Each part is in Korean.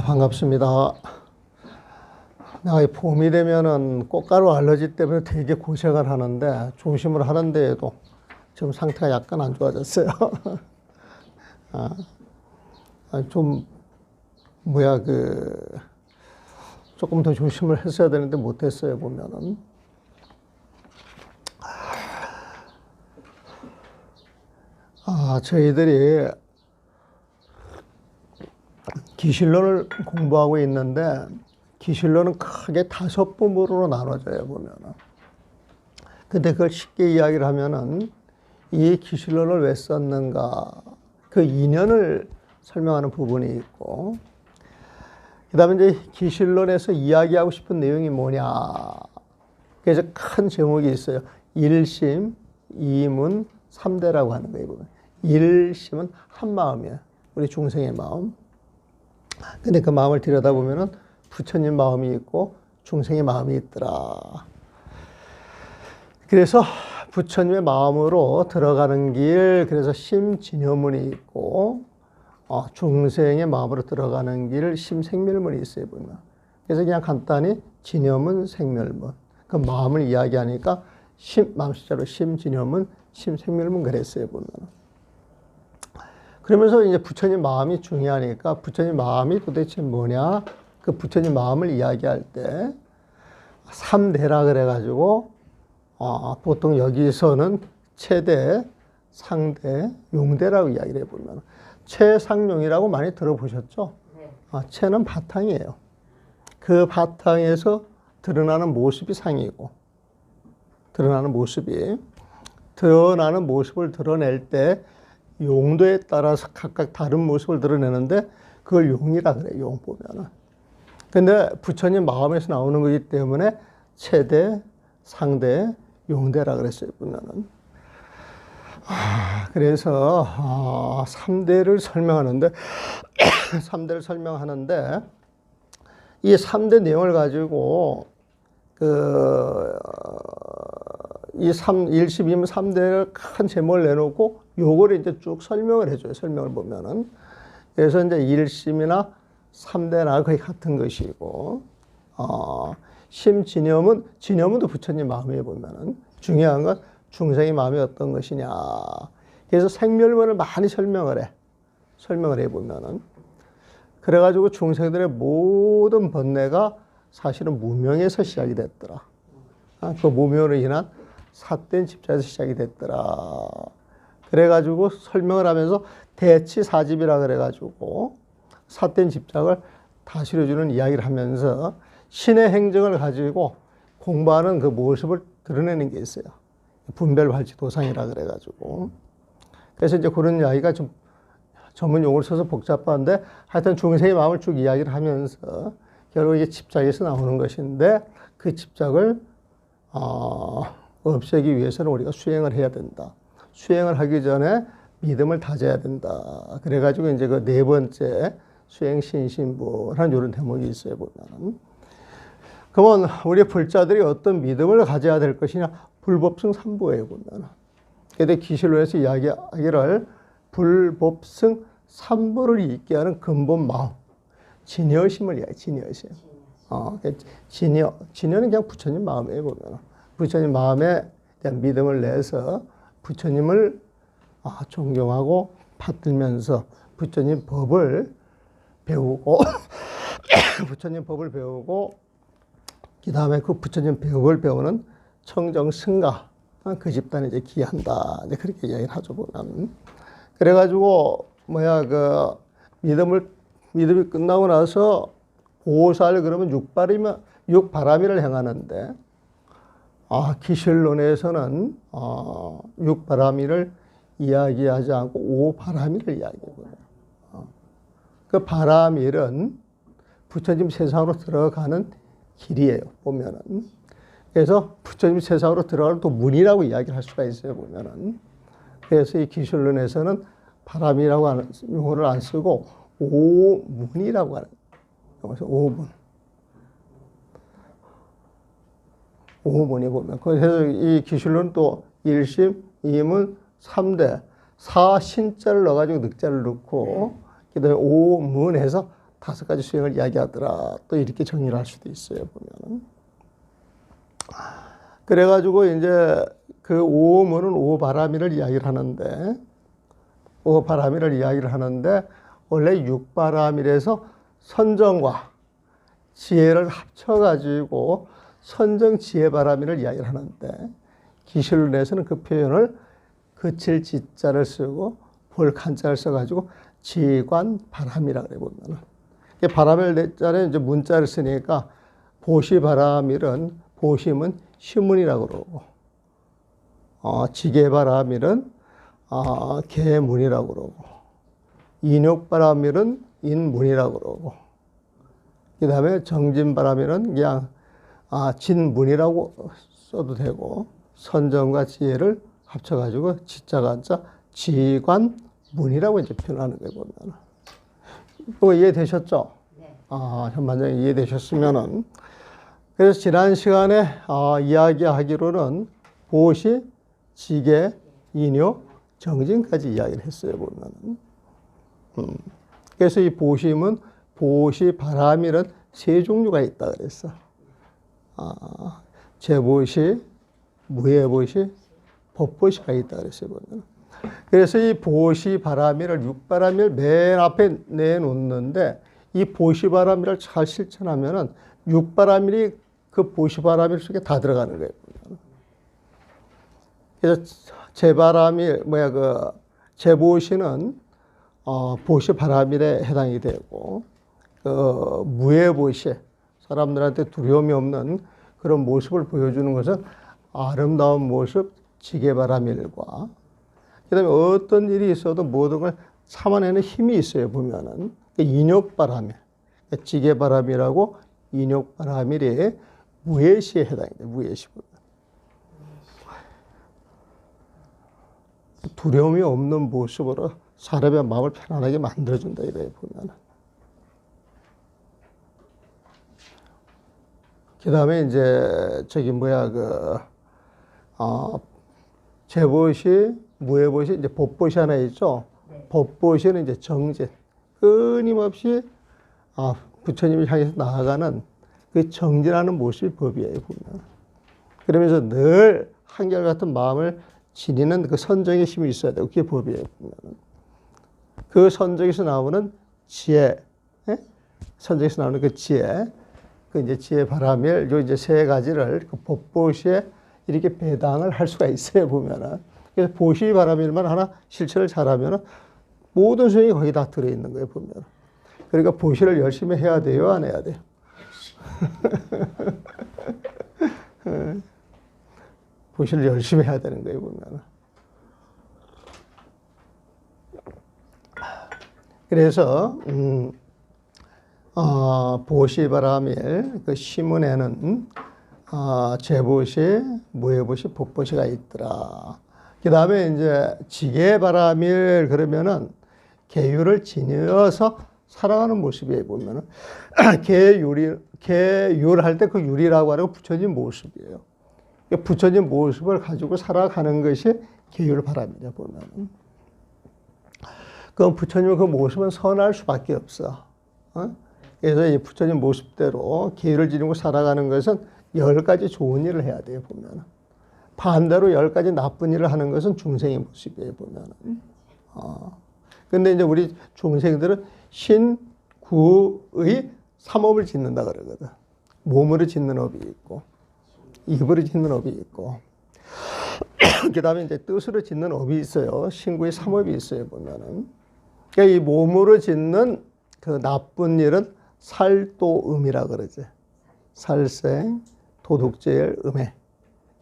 반갑습니다. 내가 봄이 되면은 꽃가루 알러지 때문에 되게 고생을 하는데 조심을 하는데에도 지금 상태가 약간 안 좋아졌어요. 좀 조금 더 조심을 했어야 되는데 못했어요 보면은. 저희들이 기실론을 공부하고 있는데 기실론은 크게 5부문으로 나눠져요 보면은. 근데 그걸 쉽게 이야기를 하면은 이 기실론을 왜 썼는가 그 인연을 설명하는 부분이 있고, 그 다음에 이제 기실론에서 이야기하고 싶은 내용이 뭐냐. 그래서 큰 제목이 있어요. 1심, 2문, 3대라고 하는 거예요 보면. 1심은 한 마음이에요. 우리 중생의 마음. 근데 그 마음을 들여다보면은 부처님 마음이 있고 중생의 마음이 있더라. 그래서 부처님의 마음으로 들어가는 길, 그래서 심진여문이 있고, 중생의 마음으로 들어가는 길, 심생멸문이 있어요 보면. 그래서 그냥 간단히 진여문, 생멸문. 그 마음을 이야기하니까 마음숫자로 심진여문, 심생멸문 그랬어요 보면. 그러면서 이제 부처님 마음이 중요하니까 부처님 마음이 도대체 뭐냐? 그 부처님 마음을 이야기할 때 3대라 그래가지고 보통 여기서는 최대, 상대, 용대라고 이야기를 해보면 최상용이라고 많이 들어보셨죠? 최는 바탕이에요. 그 바탕에서 드러나는 모습이 상이고, 드러나는 모습을 드러낼 때 용도에 따라서 각각 다른 모습을 드러내는데 그걸 용이라 그래요. 용 보면은. 근데 부처님 마음에서 나오는 거기 때문에 최대, 상대, 용대라 그랬어요 보면은. 그래서 3대를 설명하는데 3대를 설명하는데 이 3대 내용을 가지고 이 1심, 2문, 3대를 큰 제목을 내놓고 요거를 이제 쭉 설명을 해줘요. 설명을 보면은. 그래서 이제 1심이나 3대나 거의 같은 것이고, 진여문도 부처님 마음에 보면은 중요한 건 중생의 마음이 어떤 것이냐. 그래서 생멸문을 많이 설명을 해 보면은. 그래가지고 중생들의 모든 번뇌가 사실은 무명에서 시작이 됐더라. 그 무명으로 인한 삿된 집자에서 시작이 됐더라. 그래가지고 설명을 하면서 대치사집이라 그래가지고 삿된 집작을 다스려주는 이야기를 하면서 신의 행정을 가지고 공부하는 그 모습을 드러내는 게 있어요. 분별발치도상이라 그래가지고. 그래서 이제 그런 이야기가 좀 전문 용어를 써서 복잡한데 하여튼 중생의 마음을 쭉 이야기를 하면서 결국 이게 집작에서 나오는 것인데 그 집작을 없애기 위해서는 우리가 수행을 해야 된다. 수행을 하기 전에 믿음을 다져야 된다. 그래가지고 이제 그 4번째 수행신신부라는 이런 대목이 있어요 보면은. 그러면 우리 불자들이 어떤 믿음을 가져야 될 것이냐? 불법승 3부예요 보면은. 근데 기실론에서 이야기하기를 불법승 3부를 있게 하는 근본 마음, 진여심을 이야기해. 진여는 그냥 부처님 마음에 보면 부처님 마음에 대한 믿음을 내서 부처님을 존경하고 받들면서 부처님 법을 배우고 그 다음에 그 부처님 법을 배우는 청정승가 그 집단에 이제 기한다. 이제 그렇게 이야기를 하죠 보면. 그래가지고 믿음이 끝나고 나서 보살 그러면 육바람이를 행하는데 기실론에서는 육바람이를 이야기하지 않고 오바람이를 이야기해요. 그 바람일은 부처님 세상으로 들어가는 길이에요 보면은. 그래서 부처님 세상으로 들어가는 또 문이라고 이야기를 할 수가 있어요 보면은. 그래서 이 기실론에서는 바람이라고 하는 용어를 안 쓰고 오문이라고 하는 거예요. 오문이 보면. 그래서 이 기실론 또 1심, 2문, 3대, 4신자를 넣어가지고 늑자를 넣고, 그 다음에 오문해서 5가지 수행을 이야기하더라. 또 이렇게 정리를 할 수도 있어요, 보면은. 그래가지고 이제 그 오음은 오바라밀을 이야기를 하는데, 오바라밀을 이야기를 하는데, 원래 육바라밀에서 선정과 지혜를 합쳐가지고 선정 지혜바라밀을 이야기를 하는데, 기실론에서는 그 표현을 그칠 지자를 쓰고 볼 칸자를 써가지고 지관 바람이라고 그래 보면은. 바람을 냈자는 이제 문자를 쓰니까 보시 바람일은 보심은 시문이라고 그러고, 지게 바람일은 개문이라고 그러고, 인욕 바람일은 인문이라고 그러고, 그 다음에 정진 바람일은 그냥 진문이라고 써도 되고, 선정과 지혜를 합쳐가지고 지자가 한자 지관문이라고 이제 표현하는 거예요, 보면. 이거 이해되셨죠? 네. 현반장이 이해되셨으면은. 그래서 지난 시간에 이야기하기로는 보시, 지계, 인요, 정진까지 이야기를 했어요, 보면은. 그래서 이 보심은 보시, 바람일은 3종류가 있다 그랬어. 재보시, 무예보시, 법보시가 있다 그랬어요, 보면. 그래서 이 보시 바람일을 육바람일 맨 앞에 내놓는데, 이 보시 바람일을 잘 실천하면은 육바람일이 그 보시 바람일 속에 다 들어가는 거예요. 그래서 재바람일 재보시는 보시 바람일에 해당이 되고, 무예보시, 사람들한테 두려움이 없는 그런 모습을 보여주는 것은 아름다운 모습, 지게바람일과, 그 다음에 어떤 일이 있어도 모든 걸 참아내는 힘이 있어요, 보면은. 인욕바람일, 지게바람일하고 인욕바람일이 무예시에 해당이 돼요, 무예시. 두려움이 없는 모습으로 사람의 마음을 편안하게 만들어준다, 이거예요, 보면은. 그 다음에 이제, 재보시, 무예보시, 이제 법보시 하나 있죠? 네. 법보시는 이제 정진. 끊임없이, 부처님을 향해서 나아가는 그 정진하는 모습이 법이에요, 보면. 그러면서 늘 한결같은 마음을 지니는 그 선정의 힘이 있어야 되고, 그게 법이에요, 보면. 그 선정에서 나오는 지혜, 선정에서 나오는 그 지혜, 그 이제 지혜 바람일, 요 이제 3가지를 그 법보시에 이렇게 배당을 할 수가 있어요, 보면은. 그래서 보시 바람일만 하나 실천을 잘하면은 모든 수행이 거기 다 들어있는 거예요, 보면. 그러니까 보시를 열심히 해야 돼요, 안 해야 돼요? 보시를 열심히 해야 되는 거예요, 보면. 그래서, 보시 바람일, 그 시문에는, 재보시, 무예보시, 법보시가 있더라. 그 다음에 이제 지게바람일 그러면은 계율을 지녀서 살아가는 모습이에요, 보면은. 계율할 때 그 율이라고 하는 건 부처님 모습이에요. 부처님 모습을 가지고 살아가는 것이 계율바람이죠, 보면은. 그럼 부처님 그 모습은 선할 수밖에 없어. 그래서 이 부처님 모습대로 계율을 지니고 살아가는 것은 10가지 좋은 일을 해야 돼요, 보면은. 반대로 10가지 나쁜 일을 하는 것은 중생의 모습이에요, 보면은. 근데 이제 우리 중생들은 신구의 3업을 짓는다 그러거든. 몸으로 짓는 업이 있고, 입으로 짓는 업이 있고, 그 다음에 이제 뜻으로 짓는 업이 있어요. 신구의 3업이 있어요, 보면은. 그러니까 이 몸으로 짓는 그 나쁜 일은 살도음이라 그러지. 살생, 도둑질, 음해.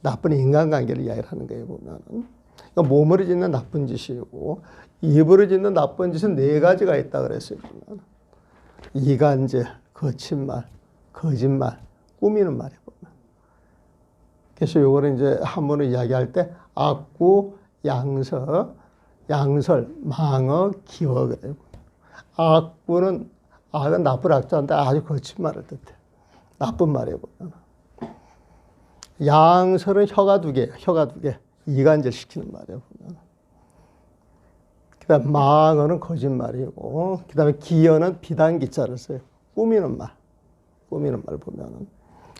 나쁜 인간관계를 이야기를 하는 거예요, 보면은. 그러니까 몸으로 짓는 나쁜 짓이고, 입으로 짓는 나쁜 짓은 4가지가 있다 그랬어요, 보면. 이간질, 거친말, 거짓말, 꾸미는 말이에요, 보면. 그래서 요거를 이제 한번은 이야기할 때, 악구, 양설, 망어, 기워, 그래요. 악구는, 악은 나쁜 악자인데 아주 거친 말을 뜻해. 나쁜 말이에요, 보면. 양설은 혀가 2개, 이간질 시키는 말이에요, 보면. 그다음 망어는 거짓말이고, 그다음에 기어는 비단기자를 써요. 꾸미는 말, 꾸미는 말 보면은.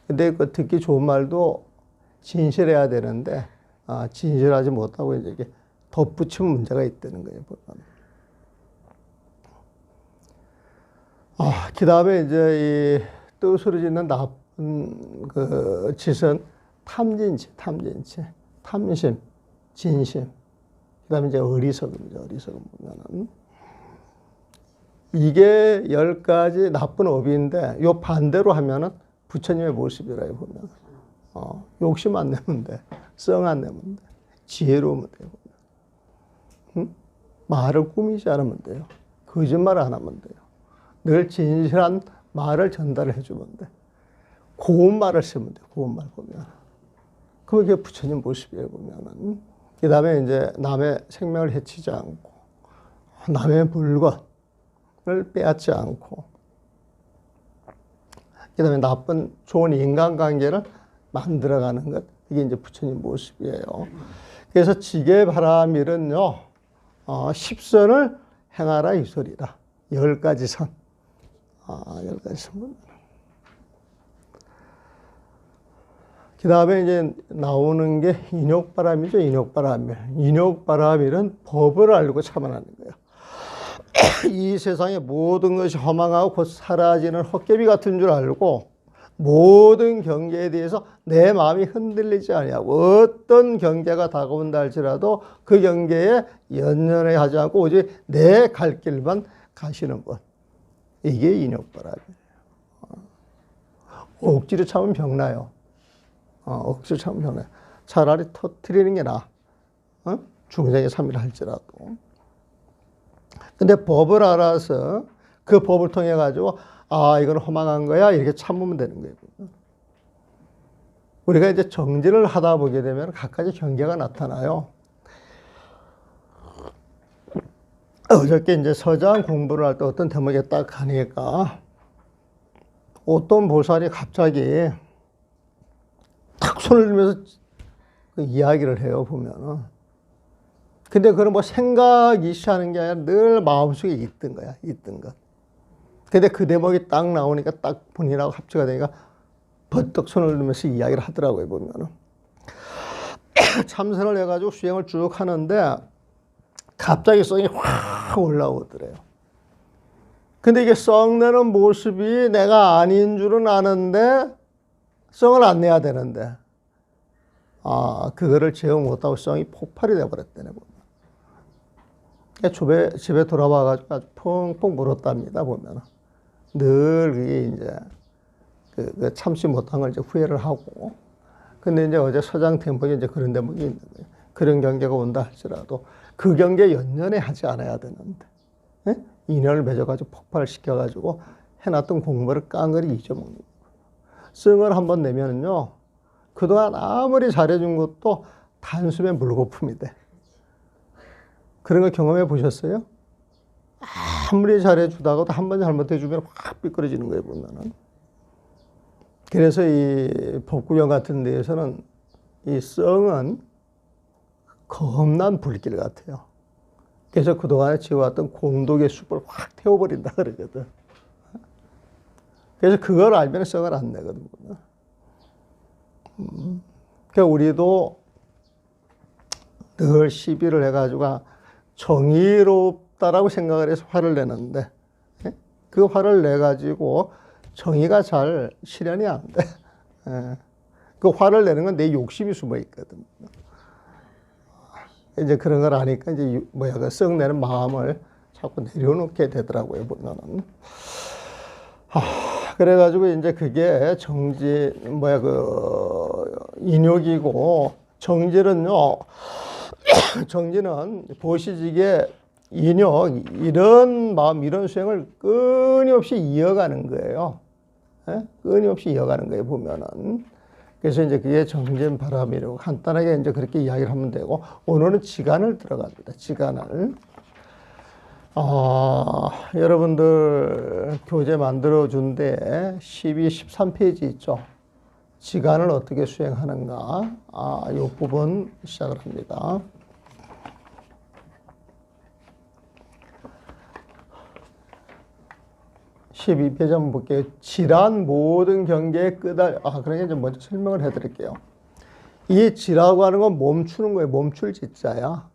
근데 그 듣기 좋은 말도 진실해야 되는데, 진실하지 못하고 이제 이게 덧붙이면 문제가 있다는 거예요, 보면. 그다음에 이제 이 뜻으로 짓는 나쁜 그 짓은 탐진치, 탐심, 진심. 그다음에 이제 어리석음이죠. 어리석음 보면은 이게 10가지 나쁜 업인데 요 반대로 하면은 부처님의 모습이라요 보면. 욕심 안 내면 돼, 썽 안 내면 돼, 지혜로우면 돼요. 응? 말을 꾸미지 않으면 돼요. 거짓말 안 하면 돼요. 늘 진실한 말을 전달을 해주면 돼. 고운 말을 쓰면 돼. 고운 말 보면. 그게 부처님 모습이에요 보면은. 그 다음에 이제 남의 생명을 해치지 않고, 남의 물건을 빼앗지 않고, 그 다음에 나쁜, 좋은 인간관계를 만들어가는 것. 이게 이제 부처님 모습이에요. 그래서 지게바라밀은요, 10선을 행하라 이 소리다. 10가지 선. 10가지 선. 그 다음에 이제 나오는 게 인욕바라밀이죠. 인욕바라밀은 법을 알고 참아하는 거예요. 이 세상의 모든 것이 허망하고 곧 사라지는 헛개비 같은 줄 알고 모든 경계에 대해서 내 마음이 흔들리지 아니하고 어떤 경계가 다가온다 할지라도 그 경계에 연연해 하지 않고 오직 내 갈 길만 가시는 것. 이게 인욕바라밀이에요. 억지로 참으면 병나요. 억지로 참으면 병나요. 차라리 터뜨리는 게 나아. 중생의 삶이라 할지라도. 근데 법을 알아서 그 법을 통해 가지고 이건 허망한 거야 이렇게 참으면 되는 거예요. 우리가 이제 정진을 하다 보게 되면 각가지 경계가 나타나요. 어저께 이제 서장 공부를 할 때 어떤 대목에 딱 가니까 어떤 보살이 갑자기 탁 손을 들면서 그 이야기를 해요, 보면은. 근데 그건 뭐 생각이 시하는 게 아니라 늘 마음속에 있던 거야, 있던 것. 근데 그 대목이 딱 나오니까 딱 본인하고 합치가 되니까 버떡 손을 들면서 이야기를 하더라고요, 보면은. 참선을 해가지고 수행을 쭉 하는데 갑자기 썽이 확 올라오더래요. 근데 이게 썽 내는 모습이 내가 아닌 줄은 아는데 썽을 안 내야 되는데 그거를 제어 못하고 썽이 폭발이 돼버렸다네. 집에 돌아와가지고 아주 펑펑 물었답니다, 보면. 늘 그게 이제 그 참지 못한 걸 이제 후회를 하고. 근데 이제 어제 서장 대목에 이제 그런 대목이 있는 거예요. 그런 경계가 온다 할지라도 그 경계에 연연해 하지 않아야 되는데. 예? 인연을 맺어가지고 폭발시켜가지고 해놨던 공부를 깡그리 잊어먹는 거예요. 썽을 한번 내면은요, 그동안 아무리 잘해준 것도 단숨에 물거품이 돼. 그런 거 경험해 보셨어요? 아무리 잘해주다가도 한 번 잘못해주면 확 삐끄러지는 거예요, 보면은. 그래서 이 법구경 같은 데에서는 이 썽은 겁난 불길 같아요. 그래서 그동안에 지어왔던 공덕의 숲을 확 태워버린다 그러거든. 그래서 그걸 알면 썽을 안 내거든. 그러니까 우리도 늘 시비를 해가지고 정의롭다라고 생각을 해서 화를 내는데 그 화를 내가지고 정의가 잘 실현이 안 돼. 그 화를 내는 건 내 욕심이 숨어 있거든. 이제 그런 걸 아니까 이제 그 썩 내는 마음을 자꾸 내려놓게 되더라고요, 보면은. 그래가지고 이제 그게 인욕이고, 정질은요, 정진은 보시직의 인욕, 이런 마음, 이런 수행을 끊임없이 이어가는 거예요. 끊임없이 이어가는 거예요, 보면은. 그래서 이제 그게 정진 바람이라고 간단하게 이제 그렇게 이야기를 하면 되고, 오늘은 지간을 들어갑니다. 지간을. 여러분들 교재 만들어준 데 12, 13페이지 있죠. 지간을 어떻게 수행하는가. 이 부분 시작을 합니다. 12페이지 한번 볼게요. 지란 모든 경계의 끝을, 그러니까 좀 먼저 설명을 해드릴게요. 이 지라고 하는 건 멈추는 거예요. 멈출 지자야.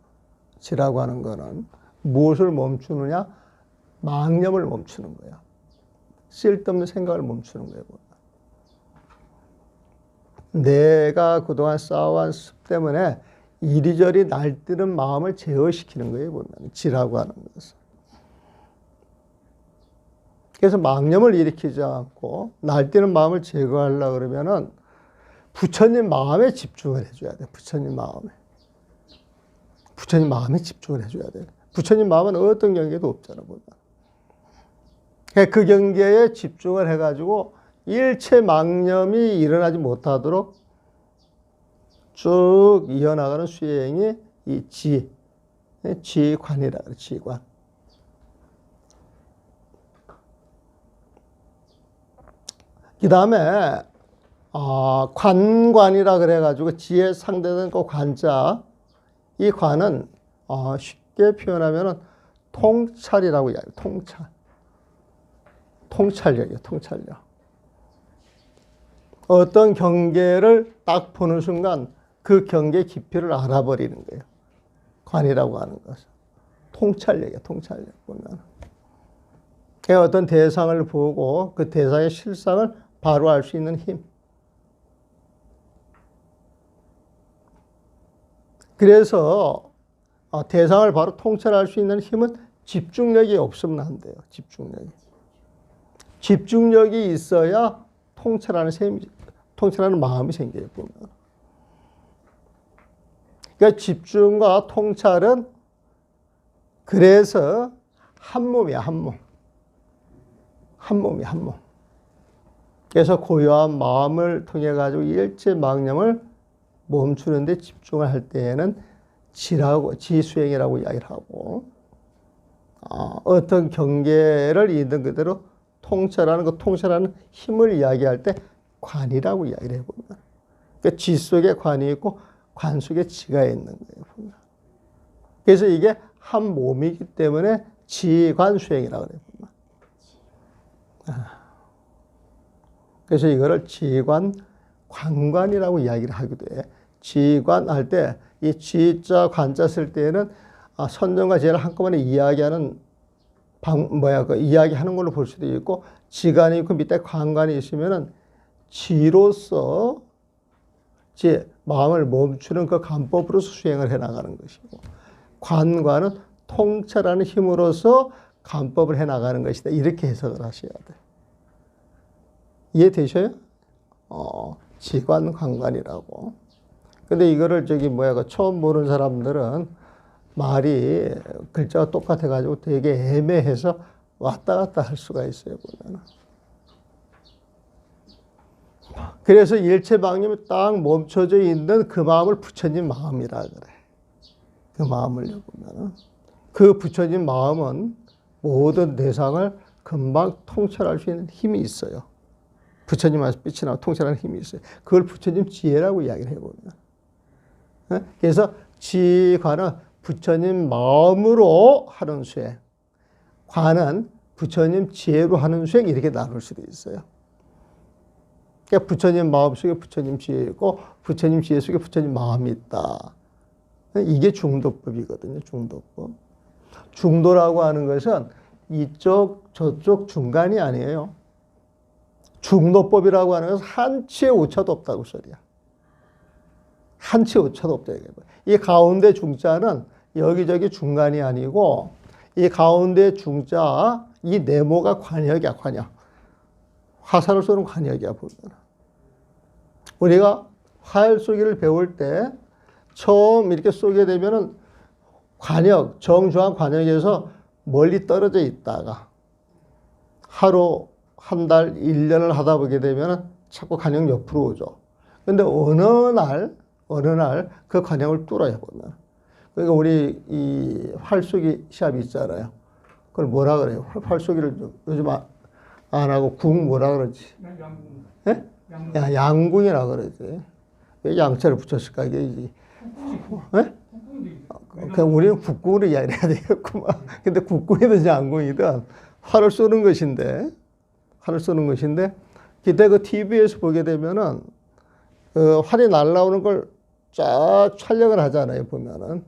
지라고 하는 거는 무엇을 멈추느냐? 망념을 멈추는 거야. 쓸데없는 생각을 멈추는 거예요. 내가 그동안 쌓아온 습 때문에 이리저리 날뛰는 마음을 제어시키는 거예요. 보면 지라고 하는 것은. 그래서 망념을 일으키지 않고 날뛰는 마음을 제거하려고 그러면은 부처님 마음에 집중을 해줘야 돼. 부처님 마음에. 부처님 마음에 집중을 해줘야 돼. 부처님 마음은 어떤 경계도 없잖아. 보면. 그 경계에 집중을 해가지고 일체 망념이 일어나지 못하도록 쭉 이어나가는 수행이 이 지관이라 그래. 지관. 그 다음에 관관이라 그래가지고 지에 상대된 그 관자, 이 관은 쉽게 표현하면은 통찰이라고 이야기해요. 통찰. 통찰력이에요. 통찰력. 어떤 경계를 딱 보는 순간 그 경계의 깊이를 알아버리는 거예요. 관이라고 하는 것은. 통찰력이에요. 통찰력 보면. 어떤 대상을 보고 그 대상의 실상을 바로 알 수 있는 힘. 그래서 대상을 바로 통찰할 수 있는 힘은 집중력이 없으면 안 돼요. 집중력이. 집중력이 있어야 통찰하는 마음이 생겨요. 보면. 그러니까 집중과 통찰은 그래서 한 몸이야. 한 몸. 한 몸이야. 한 몸. 그래서 고요한 마음을 통해 가지고 일체 망념을 멈추는 데 집중을 할 때에는 지수행이라고 이야기를 하고, 어떤 경계를 있는 그대로 통찰하는 그 통찰하는 힘을 이야기할 때 관이라고 이야기를 해보면. 그러니까 지 속에 관이 있고 관 속에 지가 있는 거예요. 보면. 그래서 이게 한 몸이기 때문에 지관수행이라고 그래요. 그래서 이거를 지관, 관관이라고 이야기를 하기도 해. 지관할 때 이 지자 관자 쓸 때에는 선정과 제를 한꺼번에 이야기하는 이야기하는 걸로 볼 수도 있고, 지관이 있고 밑에 관관이 있으면은 지로서 마음을 멈추는 그 관법으로서 수행을 해 나가는 것이고, 관관은 통찰하는 힘으로서 관법을 해 나가는 것이다. 이렇게 해석을 하셔야 돼. 이해되셔요? 지관, 관관이라고. 근데 이거를 처음 보는 사람들은 말이 글자가 똑같아가지고 되게 애매해서 왔다 갔다 할 수가 있어요, 보면은. 그래서 일체 망념이 딱 멈춰져 있는 그 마음을 부처님 마음이라 그래. 그 마음을 보면은. 그 부처님 마음은 모든 대상을 금방 통찰할 수 있는 힘이 있어요. 부처님 안에서 빛이 나고 통찰하는 힘이 있어요. 그걸 부처님 지혜라고 이야기를 해보면. 그래서 지관은 부처님 마음으로 하는 수행, 관은 부처님 지혜로 하는 수행, 이렇게 나눌 수도 있어요. 그러니까 부처님 마음 속에 부처님 지혜 있고 부처님 지혜 속에 부처님 마음이 있다. 이게 중도법이거든요. 중도법. 중도라고 하는 것은 이쪽 저쪽 중간이 아니에요. 중도법이라고 하는 것은 한치의 오차도 없다고 소리야. 한치 오차도 없다. 이 가운데 중자는 여기저기 중간이 아니고, 이 가운데 중자, 이 네모가 관역이야, 관역. 화살을 쏘는 관역이야, 보면. 우리가 화살 쏘기를 배울 때 처음 이렇게 쏘게 되면은 관역, 정중앙 관역에서 멀리 떨어져 있다가 하루, 한 달, 1년을 하다 보게 되면은 자꾸 관역 옆으로 오죠. 근데 어느 날 그 관역을 뚫어요, 보면. 그러니까 우리 이 활쏘기 시합 있잖아요. 그걸 뭐라 그래요? 활쏘기를 요즘 안 하고 궁 뭐라 그러지? 양궁. 예? 양궁이라 그러지. 왜 양자를 붙였을까? 이게 예? 그냥 우리는 국궁으로 이야기를 해야 되겠구만. 근데 국궁이든 양궁이든 활을 쏘는 것인데, 활을 쏘는 것인데 그때 그 TV에서 보게 되면은 활이 날라오는 걸 쫙 촬영을 하잖아요. 보면은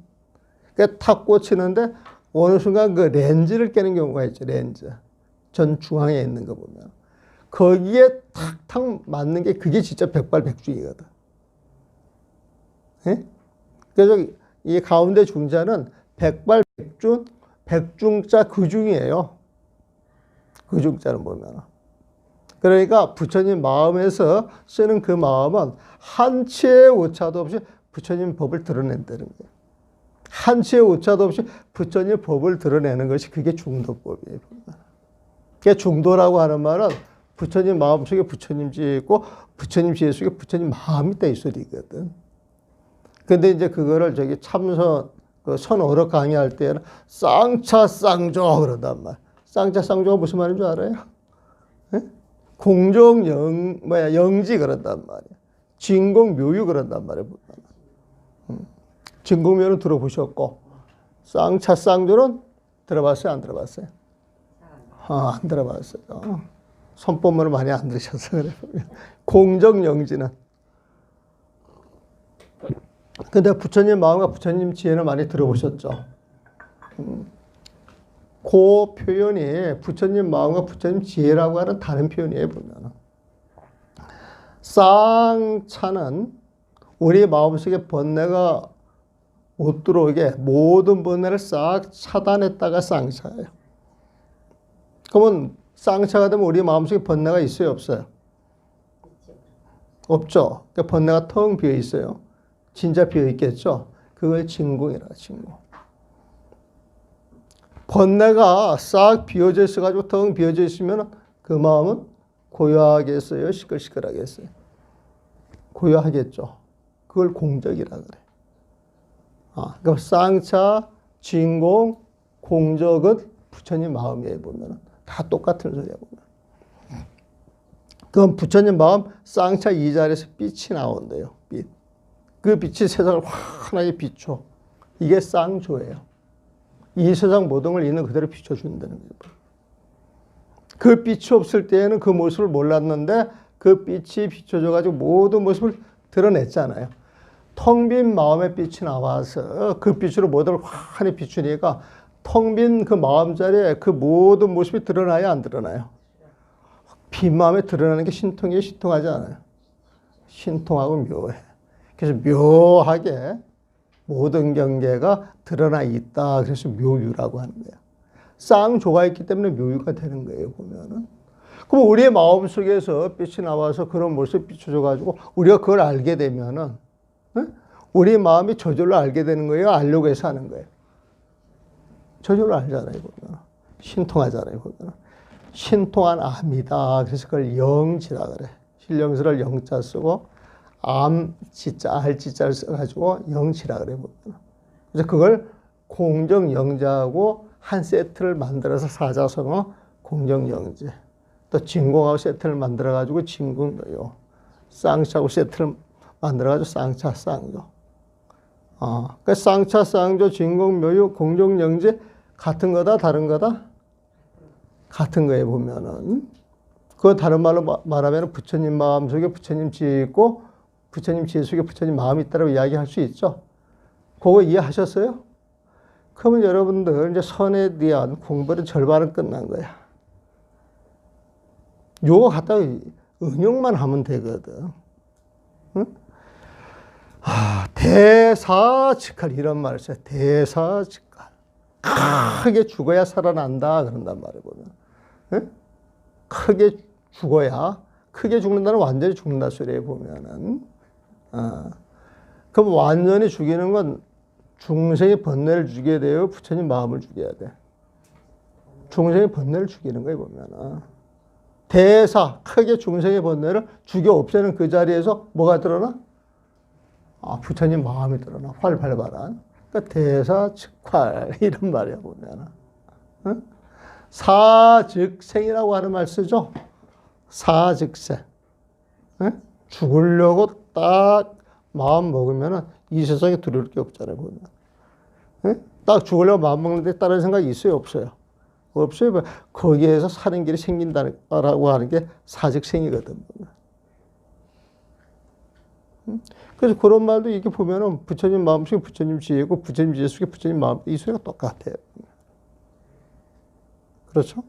탁 꽂히는데 어느 순간 그 렌즈를 깨는 경우가 있죠. 렌즈 전 중앙에 있는 거 보면 거기에 탁탁 맞는 게 그게 진짜 백발백중이거든. 예? 그래서 이 가운데 중자는 백발백중, 백중자 그 중이에요. 그 중자는 보면. 그러니까 부처님 마음에서 쓰는 그 마음은 한치의 오차도 없이 부처님 법을 드러낸다는 거예요. 한치의 오차도 없이 부처님 법을 드러내는 것이 그게 중도법이에요. 그게 중도라고 하는 말은 부처님 마음 속에 부처님 지혜 있고 부처님 지혜 속에 부처님 마음이 있다 이 소리거든. 근데 이제 그거를 저기 참선, 그 선어록 강의할 때는 쌍차쌍조 그런단 말. 쌍차쌍조가 무슨 말인 줄 알아요? 네? 공정영, 영지 그런단 말이야. 진공묘유 그런단 말이야. 진공묘유는 들어보셨고, 쌍차쌍조는 들어봤어요? 안 들어봤어요? 안 들어봤어요. 선법문을 많이 안 들으셔서 그래요. 공정영지는. 근데 부처님 마음과 부처님 지혜는 많이 들어보셨죠? 그 표현이 부처님 마음과 부처님 지혜라고 하는 다른 표현이에요, 보면. 쌍차는 우리 마음속에 번뇌가 못 들어오게 모든 번뇌를 싹 차단했다가 쌍차예요. 그러면 쌍차가 되면 우리 마음속에 번뇌가 있어요, 없어요? 없죠. 그러니까 번뇌가 텅 비어 있어요. 진짜 비어 있겠죠. 그걸 진공이라 진공. 번뇌가 싹 비어져 있어가지고 텅 비어져 있으면 그 마음은 고요하겠어요, 시끌시끌하겠어요? 고요하겠죠. 그걸 공적이라 그래. 그럼 쌍차, 진공, 공적은 부처님 마음이에요, 보면은. 다 똑같은 소리야, 보면. 그럼 부처님 마음 쌍차 이 자리에서 빛이 나온대요, 빛. 그 빛이 세상을 환하게 비춰. 이게 쌍조예요. 이 세상 모든 걸 있는 그대로 비춰준다는 거예요. 그 빛이 없을 때에는 그 모습을 몰랐는데 그 빛이 비춰져가지고 모든 모습을 드러냈잖아요. 텅 빈 마음의 빛이 나와서 그 빛으로 모든 걸 환히 비추니까 텅 빈 그 마음 자리에 그 모든 모습이 드러나요, 안 드러나요? 빈 마음에 드러나는 게 신통이에요, 신통하지 않아요? 신통하고 묘해. 그래서 묘하게 모든 경계가 드러나 있다. 그래서 묘유라고 하는 거예요. 쌍조가 있기 때문에 묘유가 되는 거예요, 보면은. 그럼 우리의 마음 속에서 빛이 나와서 그런 모습이 비춰져가지고 우리가 그걸 알게 되면은, 우리 마음이 저절로 알게 되는 거예요? 알려고 해서 하는 거예요? 저절로 알잖아요, 보면. 신통하잖아요, 보면. 신통한 암이다. 그래서 그걸 영지라 그래. 신령스를 영자 쓰고, 암지자, 알지자를 써가지고 영지라 그래, 보면. 그래서 그걸 공정영자하고 한 세트를 만들어서 사자성어 공정영지. 또 진공하고 세트를 만들어가지고 진공묘요. 쌍차하고 세트를 만들어가지고 쌍차, 쌍조. 그러니까 쌍차, 쌍조, 진공묘유, 공정영지 같은 거다, 다른 거다? 같은 거에 보면은. 그 다른 말로 말하면 부처님 마음 속에 부처님 지혜 있고 부처님 지혜 속에 부처님 마음이 있다고 이야기할 수 있죠. 그거 이해하셨어요? 그러면 여러분들 이제 선에 대한 공부는 절반은 끝난 거야. 요거 갖다가 응용만 하면 되거든. 응? 대사즉할 이런 말을 써요. 대사즉할. 크게 죽어야 살아난다 그런단 말이에요, 보면. 응? 크게 죽어야, 크게 죽는다는 완전히 죽는다 소리에 보면은. 그럼 완전히 죽이는 건 중생의 번뇌를 죽여야 돼요? 부처님 마음을 죽여야 돼? 중생의 번뇌를 죽이는 거예요, 보면은. 대사, 크게 중생의 번뇌를 죽여 없애는 그 자리에서 뭐가 드러나? 부처님 마음이 드러나. 활발발한. 그러니까 대사즉활 이런 말이야, 보면은. 응? 사즉생이라고 하는 말 쓰죠? 사즉생. 응? 죽으려고 딱 마음 먹으면은 이 세상에 두려울 게 없잖아요, 보면. 응? 딱 죽으려고 마음 먹는데 다른 생각이 있어요, 없어요? 없어요. 거기에서 사는 길이 생긴다라고 하는 게 사직생이거든. 그래서 그런 말도 이렇게 보면은 부처님 마음 속에 부처님 지혜고 부처님 지혜 속에 부처님 마음, 이 소리가 똑같아요. 그렇죠?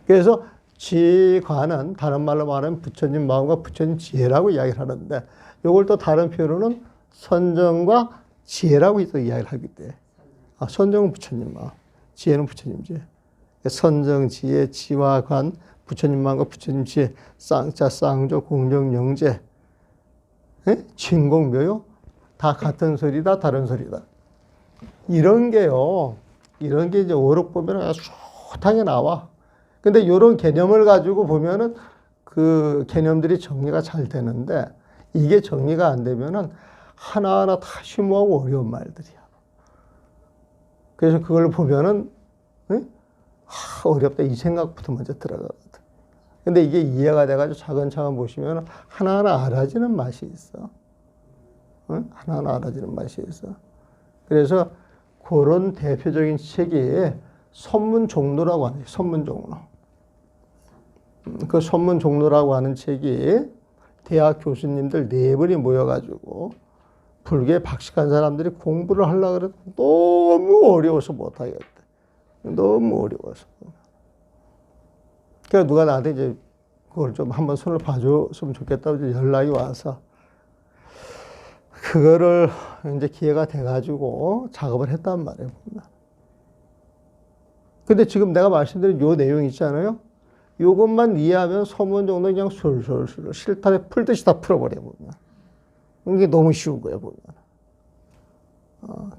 그래서 지관은 다른 말로 말하면 부처님 마음과 부처님 지혜라고 이야기를 하는데 이걸 또 다른 표현으로는 선정과 지혜라고 또 이야기를 하기 때문에 선정은 부처님 마음, 지혜는 부처님 지혜. 선정, 지혜, 지와 관, 부처님 마음과 부처님 지혜, 쌍자, 쌍조, 공정, 영재, 진공, 묘요 다 같은 소리다, 다른 소리다. 이런 게요. 이런 게 이제 어록 보면 아주 숱하게 나와. 근데 이런 개념을 가지고 보면은 그 개념들이 정리가 잘 되는데 이게 정리가 안 되면은 하나하나 다 심오하고 어려운 말들이야. 그래서 그걸 보면은 어렵다 이 생각부터 먼저 들어가거든. 근데 이게 이해가 돼가지고 차근차근 보시면 하나하나 알아지는 맛이 있어. 하나하나 알아지는 맛이 있어. 그래서 그런 대표적인 책이 선문종로라고 하는 선문종로. 그 선문종로라고 하는 책이 대학 교수님들 4분이 모여가지고 불교에 박식한 사람들이 공부를 하려고 그래도 너무 어려워서 못하겠대. 너무 어려워서. 그래서 누가 나한테 이제 그걸 좀 한번 손을 봐줬으면 좋겠다고 연락이 와서 그거를 이제 기회가 돼가지고 작업을 했단 말이에요. 근데 지금 내가 말씀드린 요 내용 있잖아요. 요것만 이해하면 서문 정도 그냥 술술술 실타래 풀듯이 다 풀어버려 보면. 이게 너무 쉬운 거예요 보면.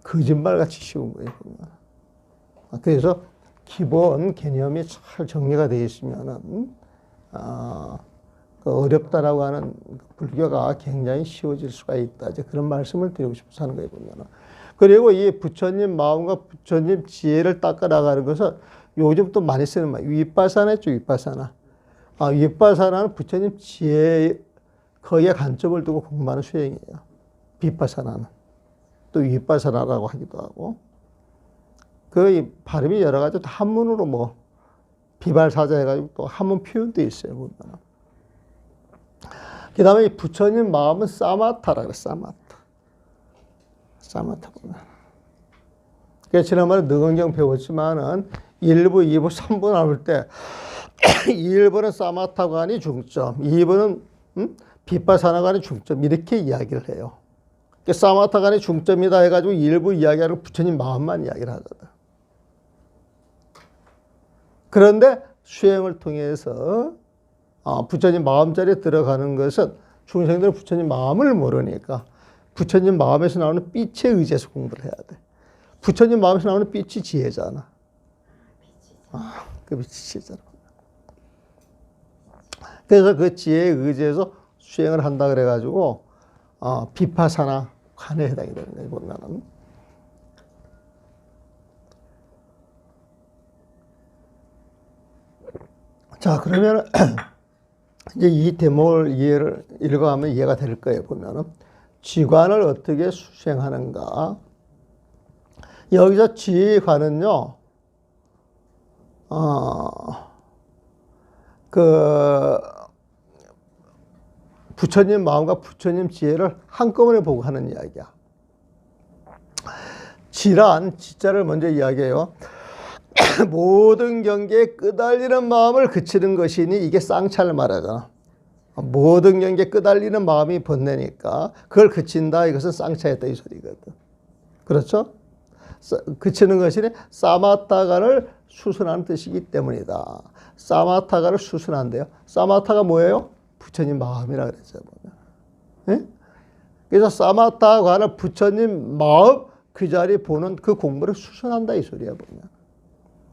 거짓말같이 쉬운 거예요 보면. 그래서 기본 개념이 잘 정리가 되어 있으면은 어렵다라고 하는 불교가 굉장히 쉬워질 수가 있다. 이제 그런 말씀을 드리고 싶어서 하는 거예요 보면은. 그리고 이 부처님 마음과 부처님 지혜를 닦아 나가는 것은 요즘 또 많이 쓰는 말, 윗바사나 있죠, 윗바사나. 윗바사나는 부처님 지혜, 거기에 관점을 두고 공부하는 수행이에요. 빗바사나는. 또 윗바사나라고 하기도 하고. 그 발음이 여러 가지 한문으로 뭐, 비발사자 해가지고 또 한문 표현도 있어요, 보면. 그 다음에 부처님 마음은 사마타라 그래, 사마타. 사마타 보면. 그래서 지난번에 능언경 배웠지만은 1부, 2부, 3부 나올 때 1부는 사마타관이 중점, 2부는 빗바사나관이 중점 이렇게 이야기를 해요. 사마타관이 중점이다 해가지고 1부 이야기하고 부처님 마음만 이야기를 하거든. 그런데 수행을 통해서 부처님 마음자리에 들어가는 것은 중생들은 부처님 마음을 모르니까 부처님 마음에서 나오는 빛에 의지해서 공부를 해야 돼. 부처님 마음에서 나오는 빛이 지혜잖아. 그 빛이 지혜잖아. 그래서 그 지혜에 의지해서 수행을 한다 그래가지고 비파사나 관에 해당이 되는 거예요. 보면은. 자, 그러면 이제 이 대목을 읽어가면 이해가 될 거예요. 보면은 지관을 어떻게 수행하는가. 여기서 지관은요, 부처님 마음과 부처님 지혜를 한꺼번에 보고 하는 이야기야. 지란, 지자를 먼저 이야기해요. 모든 경계에 끄달리는 마음을 그치는 것이니 이게 쌍차를 말하잖아. 모든 경계에 끄달리는 마음이 번뇌니까 그걸 그친다. 이것은 쌍차였다 이 소리거든. 그렇죠? 그치는 것이니 사마타가를 수순하는 뜻이기 때문이다. 사마타가를 수순한대요. 사마타가 뭐예요? 부처님 마음이라 그랬죠. 네? 그래서 사마타가는 부처님 마음 그 자리에 보는 그 공부를 수순한다 이 소리야 보면.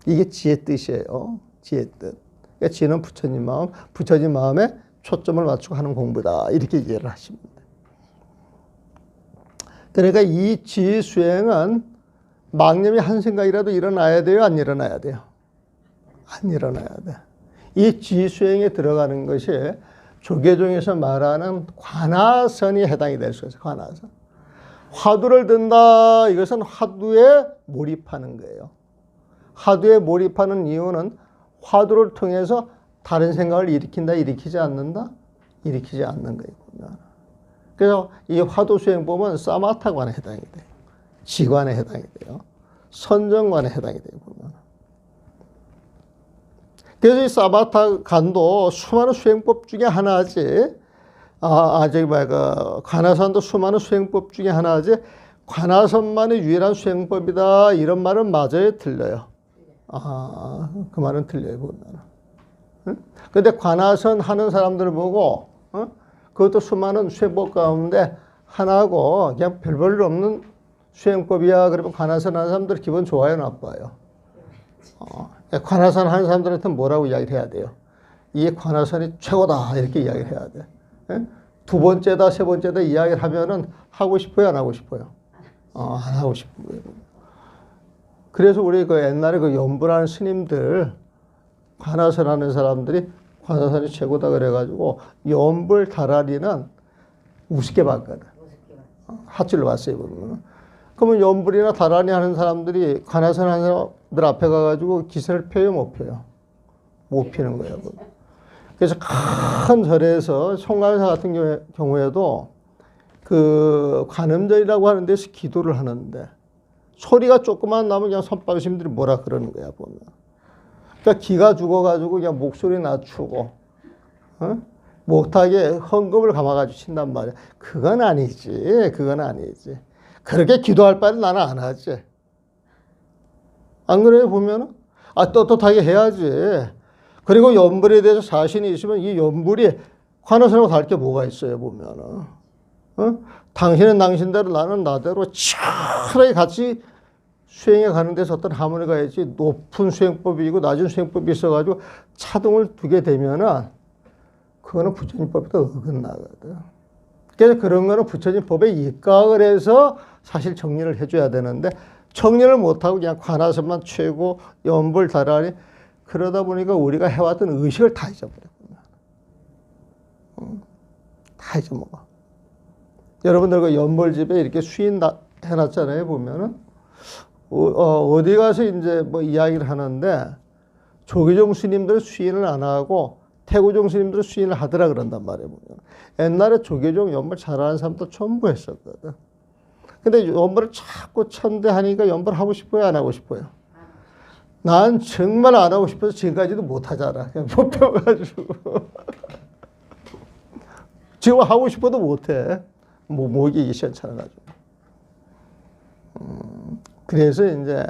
이게 지혜 뜻이에요. 지혜 뜻. 그러니까 지혜는 부처님 마음, 부처님 마음에 초점을 맞추고 하는 공부다. 이렇게 이해를 하시면 돼요. 그러니까 이 지혜 수행은 망념이 한 생각이라도 일어나야 돼요? 안 일어나야 돼요? 안 일어나야 돼. 이 지혜 수행에 들어가는 것이 조계종에서 말하는 관화선이 해당이 될 수 있어요. 관화선. 화두를 든다. 이것은 화두에 몰입하는 거예요. 화두에 몰입하는 이유는 화두를 통해서 다른 생각을 일으킨다, 일으키지 않는다? 일으키지 않는 거예요. 그래서 이 화두 수행법은 사마타관에 해당이 돼요. 지관에 해당이 돼요. 선정관에 해당이 돼요. 보면. 그래서 이 사마타관도 수많은 수행법 중에 하나지. 관화선도 수많은 수행법 중에 하나지. 관화선만이 유일한 수행법이다. 이런 말은 맞아요, 틀려요? 그 말은 틀려요, 보면. 근데 관화선 하는 사람들을 보고, 그것도 수많은 수행법 가운데 하나고, 그냥 별 볼 일 없는 수행법이야. 그러면 관화선 하는 사람들 기분 좋아요, 나빠요? 관화선 하는 사람들한테 뭐라고 이야기를 해야 돼요? 이 관화선이 최고다. 이렇게 이야기를 해야 돼. 두 번째다, 세 번째다 이야기를 하면은 하고 싶어요, 안 하고 싶어요? 안 하고 싶은 거예요. 그래서 우리 그 옛날에 그 연불하는 스님들, 관화선 하는 사람들이 관화선이 최고다 그래가지고 연불 다라리는 우습게 봤거든. 핫줄로 봤어요, 보면. 그러면 연불이나 다라리 하는 사람들이 관화선 하는 사람들 앞에 가가지고 기세를 펴요, 못 펴요? 못 피는 거예요. 그래서 큰 절에서 송가사 같은 경우에도 그 관음절이라고 하는 데서 기도를 하는데 소리가 조금만 나면 그냥 선박심들이 뭐라 그러는 거야, 보면. 그러니까 기가 죽어가지고 그냥 목소리 낮추고, 못하게 헝겊을 감아가지고 친단 말이야. 그건 아니지. 그건 아니지. 그렇게 기도할 바에는 나는 안 하지. 안 그래요, 보면은? 떳떳하게 해야지. 그리고 연불에 대해서 자신이 있으면 이 연불이 관화선하고 다를 게 뭐가 있어요, 보면은. 당신은 당신대로 나는 나대로 차라리 같이 수행해 가는 데서 어떤 하모니가 있지. 높은 수행법이고 낮은 수행법이 있어가지고 차등을 두게 되면은 그거는 부처님법에도 어긋나거든. 그래서 그런 거는 부처님 법에 입각을 해서 사실 정리를 해줘야 되는데 정리를 못하고 그냥 관화선만 최고 연불 다라리 그러다 보니까 우리가 해왔던 의식을 다 잊어버렸구나. 다 잊어먹어. 여러분들 그 연불집에 이렇게 수인 해놨잖아요, 보면은. 어디 가서 이제 뭐 이야기를 하는데 조계종 스님들은 수인을 안 하고 태고종 스님들은 수인을 하더라 그런단 말이에요, 보면. 옛날에 조계종 연불 잘하는 사람도 전부 했었거든. 근데 연불을 자꾸 천대하니까 연불 하고 싶어요, 안 하고 싶어요? 난 정말 안 하고 싶어서 지금까지도 못 하잖아. 그냥 못 배워가지고. 지금 하고 싶어도 못 해. 목이 시원찮아가지고. 그래서 이제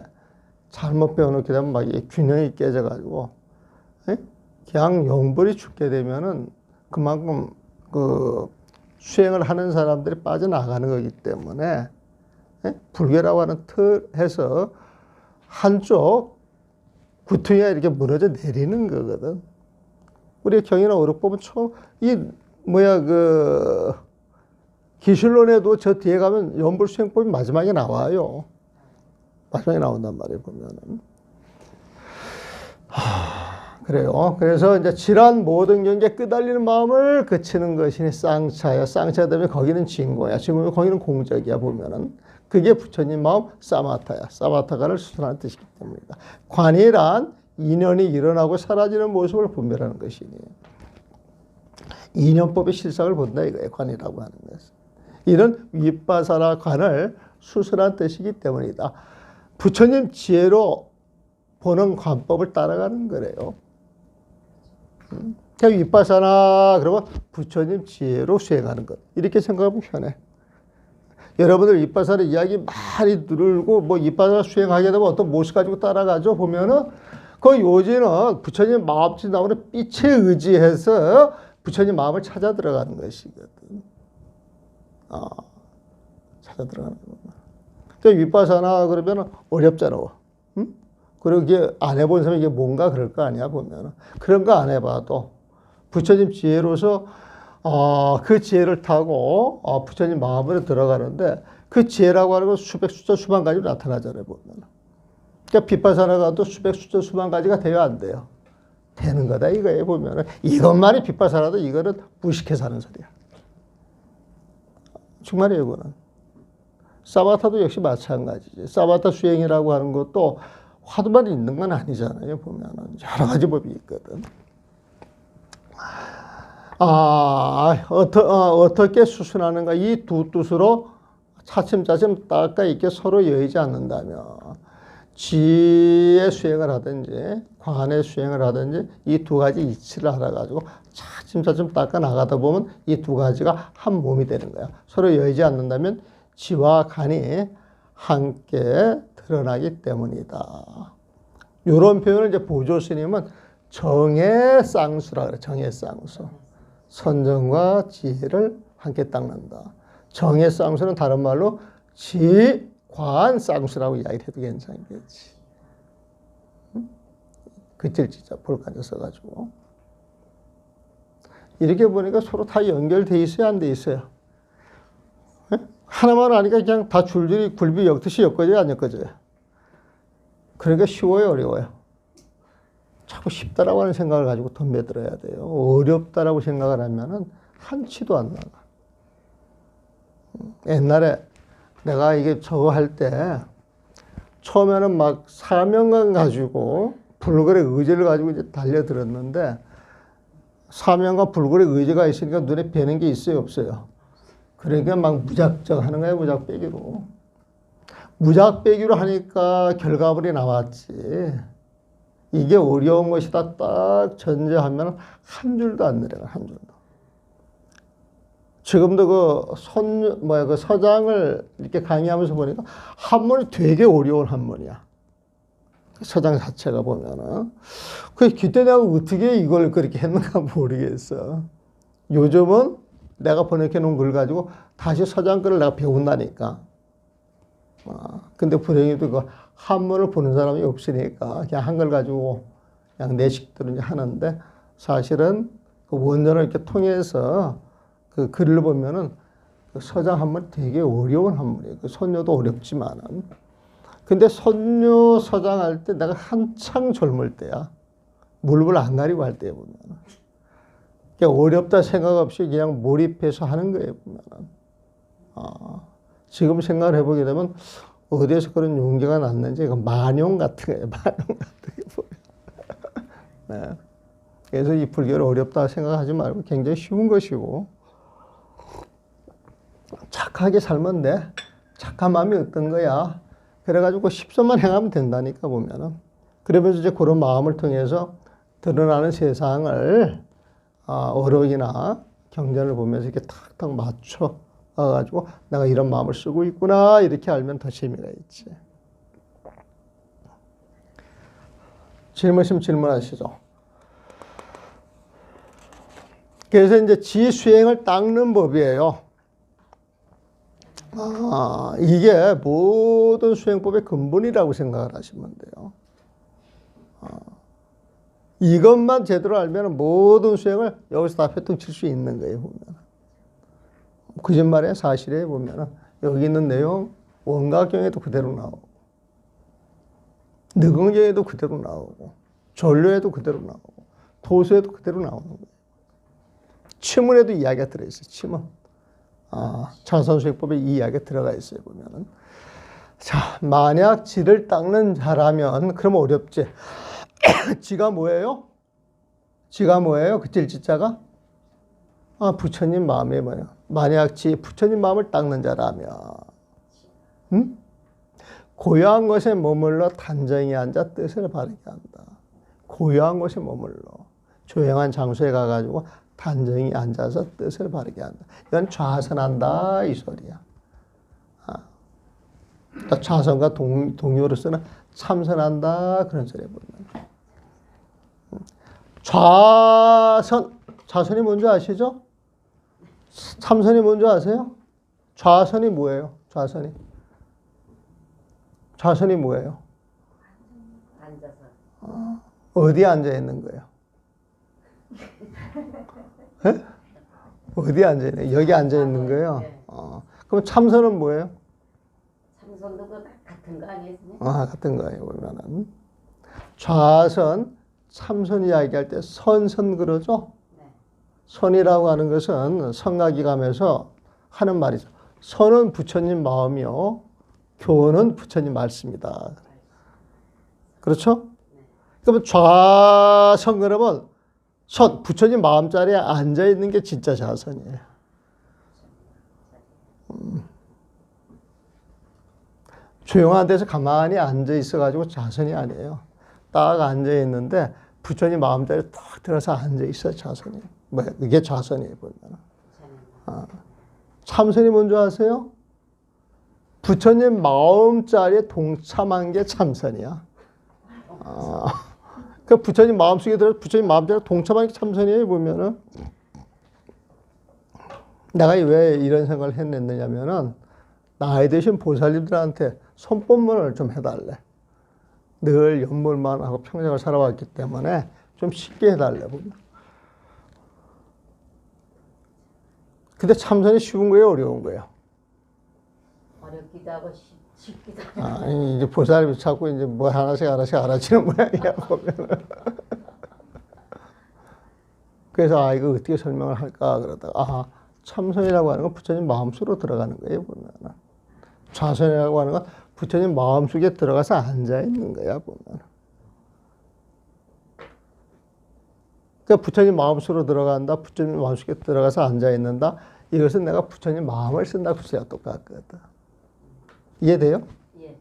잘못 배워놓게 되면 막 균형이 깨져가지고, 그냥 연불이 죽게 되면은 그만큼 그 수행을 하는 사람들이 빠져나가는 거기 때문에, 불교라고 하는 틀에서 한쪽 구퉁이가 이렇게 무너져 내리는 거거든. 우리 경이나 오륙법은 기실론에도 저 뒤에 가면 연불 수행법이 마지막에 나와요. 마지막에 나온단 말이에요, 보면은. 그래요. 그래서 이제 질환 모든 경계 끄달리는 마음을 그치는 것이 쌍차야. 쌍차 때문에 거기는 진고야. 진고면 거기는 공적이야, 보면은. 그게 부처님 마음 사마타야. 사마타가를 수선하는 뜻이기 때문이다. 관이란 인연이 일어나고 사라지는 모습을 분별하는 것이니. 인연법의 실상을 본다 이거예요. 관이라고 하는 것은. 이런 윗바사라 관을 수선한 뜻이기 때문이다. 부처님 지혜로 보는 관법을 따라가는 거래요. 그냥 윗바사나 그러면 부처님 지혜로 수행하는 것. 이렇게 생각하면 편해. 여러분들 윗바사라 이야기 많이 들고 뭐 윗바사라 수행하게 되면 어떤 모습 가지고 따라가죠. 보면은 그 요지는 부처님 마음짓 나오는 빛에 의지해서 부처님 마음을 찾아 들어가는 것이거든. 찾아 들어가는 거구나. 그러니까 윗바사나 그러면 어렵잖아. 응? 그리고 이게 안 해본 사람이 이게 뭔가 그럴 거 아니야, 보면은. 그런 거 안 해봐도 부처님 지혜로서 그 지혜를 타고 부처님 마음으로 들어가는데 그 지혜라고 하는 건 수백, 수천, 수만 가지로 나타나잖아요, 보면. 그러니까 빗바사나가도 수백, 수천, 수만 가지가 돼요, 안 돼요? 되는 거다, 이거예요, 보면은. 이것만이 빗바사나도 이거는 무식해서 하는 소리야. 정말이에요, 이거는. 사바타도 역시 마찬가지지. 사바타 수행이라고 하는 것도 화두만 있는 건 아니잖아요. 보면은 여러 가지 법이 있거든. 어떻게 수순하는가? 이 두 뜻으로 차츰차츰 닦아 있게 서로 여의지 않는다면 지의 수행을 하든지 관의 수행을 하든지 이 두 가지 이치를 알아가지고 차츰차츰 닦아 나가다 보면 이 두 가지가 한 몸이 되는 거야. 서로 여의지 않는다면 지와 간이 함께 드러나기 때문이다. 이런 표현을 이제 보조 스님은 정해쌍수라 그래. 정해쌍수. 선정과 지혜를 함께 닦는다. 정해쌍수는 다른 말로 지관쌍수라고 이야기를 해도 괜찮겠지. 그칠지자 볼까지 써가지고. 이렇게 보니까 서로 다 연결돼 있어요, 안 돼 있어요? 하나만 아니까 그냥 다 줄줄이 굴비 엮듯이 엮어져요, 안 엮어져요? 그러니까 쉬워요, 어려워요? 자꾸 쉽다라고 하는 생각을 가지고 덤벼들어야 돼요. 어렵다라고 생각을 하면은 한치도 안 나가. 옛날에 내가 이게 저거 할 때 처음에는 막 사명감 가지고 불굴의 의지를 가지고 이제 달려들었는데 사명과 불굴의 의지가 있으니까 눈에 뵈는 게 있어요, 없어요? 그러니까 막 무작정 하는 거예요, 무작배기로. 무작배기로 하니까 결과물이 나왔지. 이게 어려운 것이다 딱 전제하면 한 줄도 안 내려가, 한 줄도. 지금도 그 서장을 이렇게 강의하면서 보니까 한문이 되게 어려운 한문이야. 서장 자체가 보면은. 그때 내가 어떻게 이걸 그렇게 했는가 모르겠어. 요즘은 내가 번역해 놓은 글 가지고 다시 서장 글을 내가 배운다니까. 근데 불행히도 그 한문을 보는 사람이 없으니까 그냥 한글 가지고 그냥 내 식대로 이제 하는데 사실은 그 원전을 이렇게 통해서 그 글을 보면은 그 서장 한문 되게 어려운 한문이에요. 그 선녀도 어렵지만은. 근데 선녀 서장 할 때 내가 한창 젊을 때야. 물불 안 가리고 할 때에 보면은. 그냥 어렵다 생각 없이 그냥 몰입해서 하는 거예요, 보면은. 지금 생각을 해보게 되면 어디에서 그런 용기가 났는지 이거 만용 같은 거예요. 만용 같은 게 보면. 네. 그래서 이 불교를 어렵다 생각하지 말고 굉장히 쉬운 것이고 착하게 살면 돼. 착한 마음이 어떤 거야. 그래가지고 십선만 행하면 된다니까 보면은. 그러면서 이제 그런 마음을 통해서 드러나는 세상을 어록이나 경전을 보면서 이렇게 탁탁 맞춰 가지고 내가 이런 마음을 쓰고 있구나 이렇게 알면 더 재미가 있지. 질문 있으면 질문하시죠. 그래서 이제 지 수행을 닦는 법이에요. 이게 모든 수행법의 근본이라고 생각을 하시면 돼요. 이것만 제대로 알면 모든 수행을 여기서 다 회통칠 수 있는 거예요, 보면. 거짓말이에요, 사실에 보면. 여기 있는 내용, 원각경에도 그대로 나오고, 느공경에도 그대로 나오고, 전료에도 그대로 나오고, 도수에도 그대로 나오는 거예요. 치문에도 이야기가 들어있어요, 치문. 자선수행법에 이 이야기가 들어가 있어요, 보면은. 자, 만약 지를 닦는 자라면, 그러면 어렵지. 지가 뭐예요? 지가 뭐예요? 그 찔지자가? 부처님 마음이 뭐예요? 만약 지 부처님 마음을 닦는 자라면, 고요한 곳에 머물러 단정히 앉아 뜻을 바르게 한다. 고요한 곳에 머물러 조용한 장소에 가가지고 단정히 앉아서 뜻을 바르게 한다. 이건 좌선한다 이 소리야. 좌선과 동요로서는 참선한다 그런 소리야 보면. 좌선이 뭔지 아시죠? 참선이 뭔지 아세요? 좌선이 뭐예요? 좌선이 뭐예요? 앉아서. 어디에 앉아 있는 거예요? 네? 어디에 앉아 있는 거예요? 여기 앉아 있는 거예요? 그럼 참선은 뭐예요? 참선도 같은 거 아니에요? 같은 거예요, 보면은. 좌선, 참선 이야기할 때 선선 그러죠? 네. 선이라고 하는 것은 성각이 가면서 하는 말이죠. 선은 부처님 마음이요. 교는 부처님 말씀이다. 그렇죠? 그러면 좌선 그러면 선, 부처님 마음자리에 앉아있는 게 진짜 좌선이에요. 조용한 데서 가만히 앉아있어가지고 좌선이 아니에요. 딱 앉아있는데 부처님 마음자리에 딱 들어서 앉아있어 좌선이에요. 뭐 이게 좌선이에요. 보면. 참선이 뭔지 아세요? 부처님 마음자리에 동참한 게 참선이야. 그 부처님 마음속에 들어서 부처님 마음자리에 동참한 게 참선이에요. 보면은 내가 왜 이런 생각을 해냈느냐면은 나이 드신 보살님들한테 손법문을 좀 해달래. 늘 연몰만 하고 평생을 살아왔기 때문에 좀 쉽게 해달래. 보면. 근데 참선이 쉬운 거예요, 어려운 거예요? 어렵기도 하고 쉽기도 하고. 아니, 이제 보살님이 자꾸 이제 뭐 하나씩 알아지는 모양이야, 보면은. 그래서 이거 어떻게 설명을 할까 그러다가 참선이라고 하는 건 부처님 마음속으로 들어가는 거예요, 보면은. 좌선이라고 하는 건 부처님 마음속에 들어가서 앉아 있는 거야, 보면. 그러니까 부처님 마음속으로 들어간다, 부처님 마음속에 들어가서 앉아 있는다. 이것은 내가 부처님 마음을 쓴다고 써야 똑같거든. 이해돼요? 예.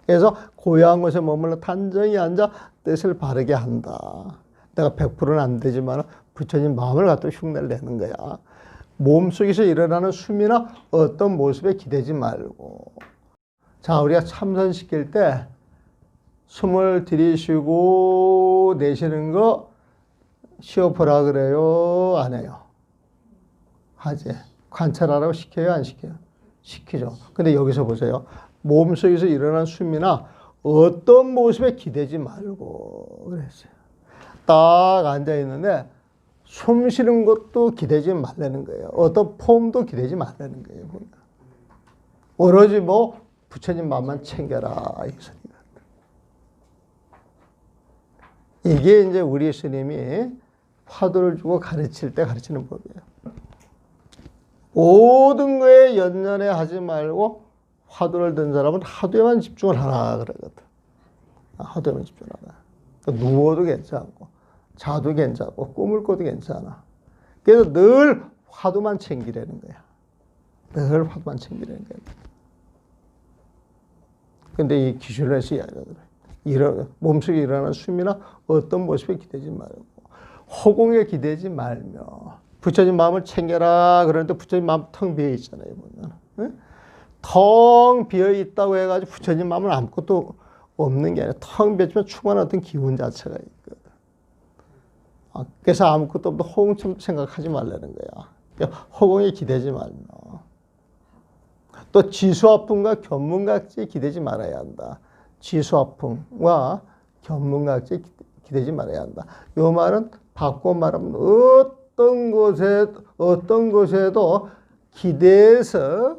그래서 고요한 곳에 머물러 단정히 앉아 뜻을 바르게 한다. 내가 100%는 안 되지만 부처님 마음을 갖다 흉내를 내는 거야. 몸속에서 일어나는 숨이나 어떤 모습에 기대지 말고. 자, 우리가 참선시킬 때 숨을 들이쉬고 내쉬는 거 쉬어보라 그래요? 안 해요? 하지. 관찰하라고 시켜요? 안 시켜요? 시키죠. 근데 여기서 보세요. 몸속에서 일어나는 숨이나 어떤 모습에 기대지 말고 그랬어요. 딱 앉아있는데 숨 쉬는 것도 기대지 말라는 거예요. 어떤 폼도 기대지 말라는 거예요. 오로지 뭐 부처님 마음만 챙겨라 이 소리가. 이게 이제 우리 스님이 화두를 주고 가르칠 때 가르치는 법이에요. 모든 거에 연연해 하지 말고 화두를 든 사람은 화두에만 집중을 하라 그러거든. 화두에만 집중하라. 누워도 괜찮고 자도 괜찮고 꿈을 꿔도 괜찮아. 그래서 늘 화두만 챙기라는 거야. 늘 화두만 챙기라는 거야. 근데 이 기술에서 몸속에 일어나는 숨이나 어떤 모습에 기대지 말고 허공에 기대지 말며 부처님 마음을 챙겨라 그러는데 부처님 마음 텅 비어 있잖아요. 보면. 응? 텅 비어 있다고 해가지고 부처님 마음은 아무것도 없는 게 아니라 텅 비었지만 충만한 어떤 기운 자체가 있거든. 그래서 아무것도 없는 허공처럼 생각하지 말라는 거야. 허공에 기대지 말며. 또 지수화풍과 견문각지에 기대지 말아야 한다. 지수화풍과 견문각지에 기대지 말아야 한다. 이 말은 바꿔 말하면 어떤 곳에도 기대해서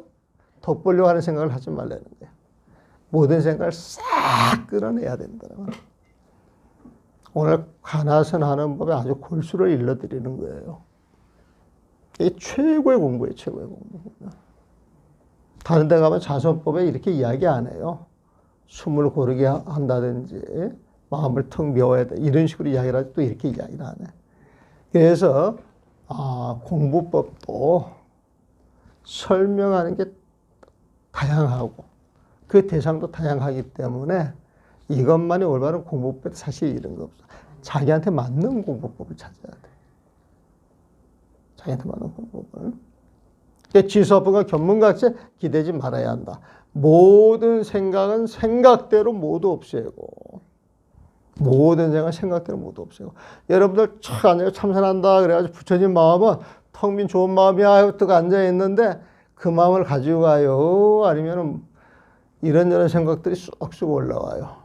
돋보려고 하는 생각을 하지 말라는 거야. 모든 생각을 싹 끌어내야 된다. 오늘 관하선 하는 법에 아주 골수를 일러드리는 거예요. 이게 최고의 공부예요. 최고의 공부. 다른 데 가면 자선법에 이렇게 이야기 안 해요. 숨을 고르게 한다든지 마음을 텅 비워야 돼. 이런 식으로 이야기를 하지 또 이렇게 이야기를 안 해. 그래서 공부법도 설명하는 게 다양하고 그 대상도 다양하기 때문에 이것만이 올바른 공부법에 사실 이런 거 없어. 자기한테 맞는 공부법을 찾아야 돼. 자기한테 맞는 공부법을. 지수화풍과 견문각지에 기대지 말아야 한다. 모든 생각은 생각대로 모두 없애고 모든 생각은 생각대로 모두 없애고 여러분들 착 앉아서 참선한다 그래가지고 부처님 마음은 텅 빈 좋은 마음이야 하고 딱 앉아있는데 그 마음을 가지고 가요? 아니면 이런저런 생각들이 쑥쑥 올라와요.